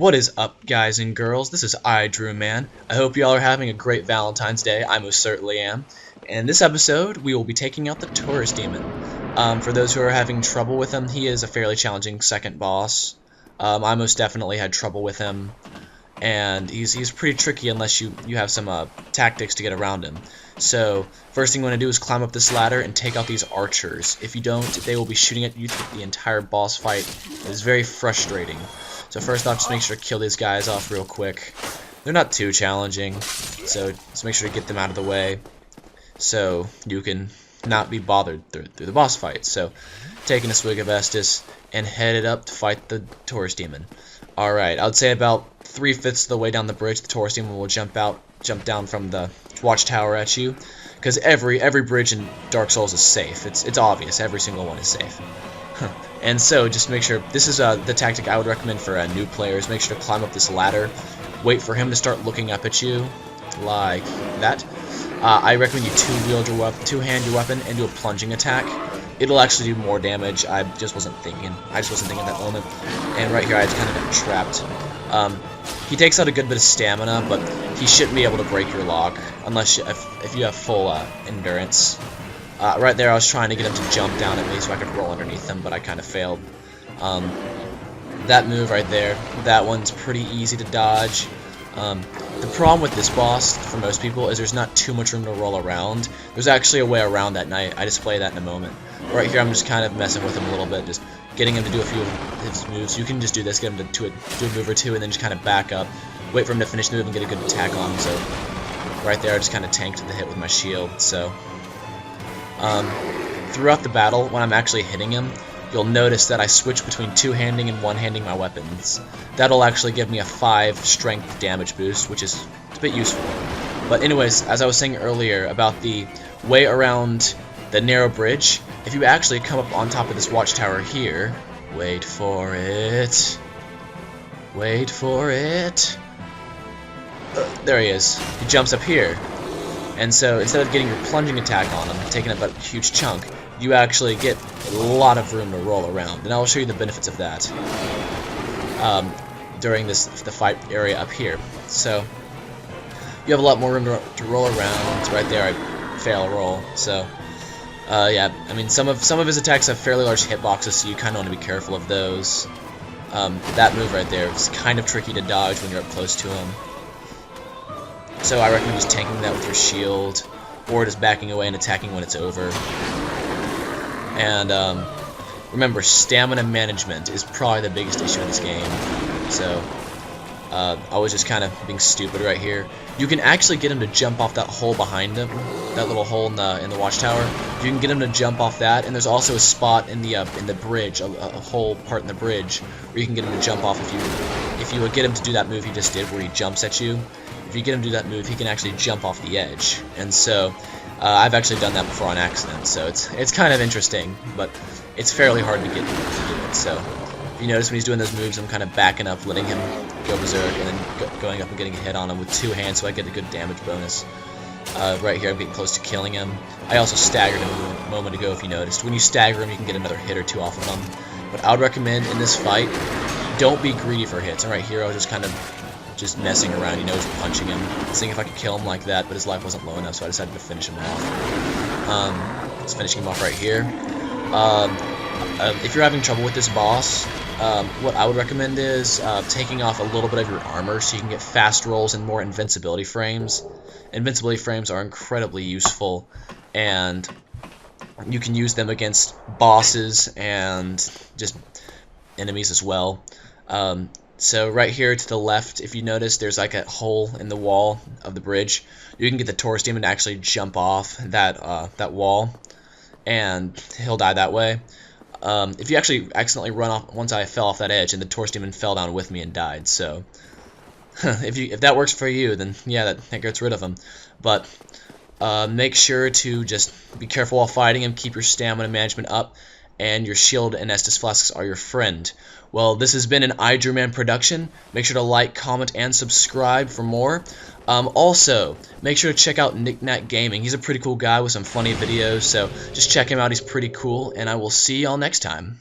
What is up, guys and girls? This is IDrewMan. I hope y'all are having a great Valentine's Day. I most certainly am. And in this episode, we will be taking out the Taurus demon. For those who are having trouble with him, he is a fairly challenging second boss. I most definitely had trouble with him, and he's pretty tricky unless you have some tactics to get around him. So, first thing you want to do is climb up this ladder and take out these archers. If you don't, they will be shooting at you through the entire boss fight. It is very frustrating. So first off, just make sure to kill these guys off real quick. They're not too challenging, so just make sure to get them out of the way so you can not be bothered through the boss fight. So, taking a swig of Estus and headed up to fight the Taurus demon. Alright, I would say about 3/5 of the way down the bridge, the Taurus demon will jump down from the watchtower at you. Because every bridge in Dark Souls is safe. It's obvious, every single one is safe. And so, just make sure, this is the tactic I would recommend for new players. Make sure to climb up this ladder, wait for him to start looking up at you, like that. I recommend you two-hand your weapon and do a plunging attack. It'll actually do more damage. I just wasn't thinking at that moment. And right here, I kind of got trapped. He takes out a good bit of stamina, but he shouldn't be able to break your lock unless if you have full endurance. Right there, I was trying to get him to jump down at me so I could roll underneath him, but I kind of failed. That move right there, that one's pretty easy to dodge. The problem with this boss, for most people, is there's not too much room to roll around. There's actually a way around that, and I display that in a moment. Right here, I'm just kind of messing with him a little bit, just getting him to do a few of his moves. You can just do this, get him to do a move or two, and then just kind of back up, wait for him to finish the move and get a good attack on him. So, right there, I just kind of tanked the hit with my shield. So, throughout the battle, when I'm actually hitting him, you'll notice that I switch between two-handing and one-handing my weapons. That'll actually give me a 5 strength damage boost, which is a bit useful. But anyways, as I was saying earlier about the way around the narrow bridge, if you actually come up on top of this watchtower here, wait for it, there he is, he jumps up here. And so, instead of getting your plunging attack on him, taking up a huge chunk, you actually get a lot of room to roll around. And I'll show you the benefits of that during the fight area up here. So, you have a lot more room to roll around. Right there, I fail a roll. So, yeah, I mean, some of his attacks have fairly large hitboxes, so you kind of want to be careful of those. That move right there is kind of tricky to dodge when you're up close to him. So I recommend just tanking that with your shield, or just backing away and attacking when it's over. And remember, stamina management is probably the biggest issue in this game. So I was just kind of being stupid right here. You can actually get him to jump off that hole behind him, that little hole in the watchtower. You can get him to jump off that, and there's also a spot in the bridge, a whole part in the bridge where you can get him to jump off if you would get him to do that move he just did, where he jumps at you. If you get him to do that move, he can actually jump off the edge. And so, I've actually done that before on accident, so it's kind of interesting, but it's fairly hard to get him to do it. So, if you notice when he's doing those moves, I'm kind of backing up, letting him go berserk, and then going up and getting a hit on him with 2 hands so I get a good damage bonus. Right here, I'm getting close to killing him. I also staggered him a moment ago, if you noticed. When you stagger him, you can get another hit or 2 off of him. But I would recommend, in this fight, don't be greedy for hits. And right here, I was just kind of messing around, you know, just punching him, seeing if I could kill him like that, but his life wasn't low enough, so I decided to finish him off. Just finishing him off right here. If you're having trouble with this boss, what I would recommend is taking off a little bit of your armor so you can get fast rolls and more invincibility frames. Invincibility frames are incredibly useful, and you can use them against bosses and just enemies as well. So right here to the left, if you notice, there's like a hole in the wall of the bridge. You can get the Taurus demon to actually jump off that wall, and he'll die that way. If you actually accidentally run off, once I fell off that edge, and the Taurus demon fell down with me and died. So if that works for you, then yeah, that gets rid of him. But make sure to just be careful while fighting him. Keep your stamina management up, and your shield and Estus flasks are your friend. Well, this has been an IDrewMan production. Make sure to like, comment, and subscribe for more. Also, make sure to check out Knickknack Gaming. He's a pretty cool guy with some funny videos, so just check him out. He's pretty cool, and I will see y'all next time.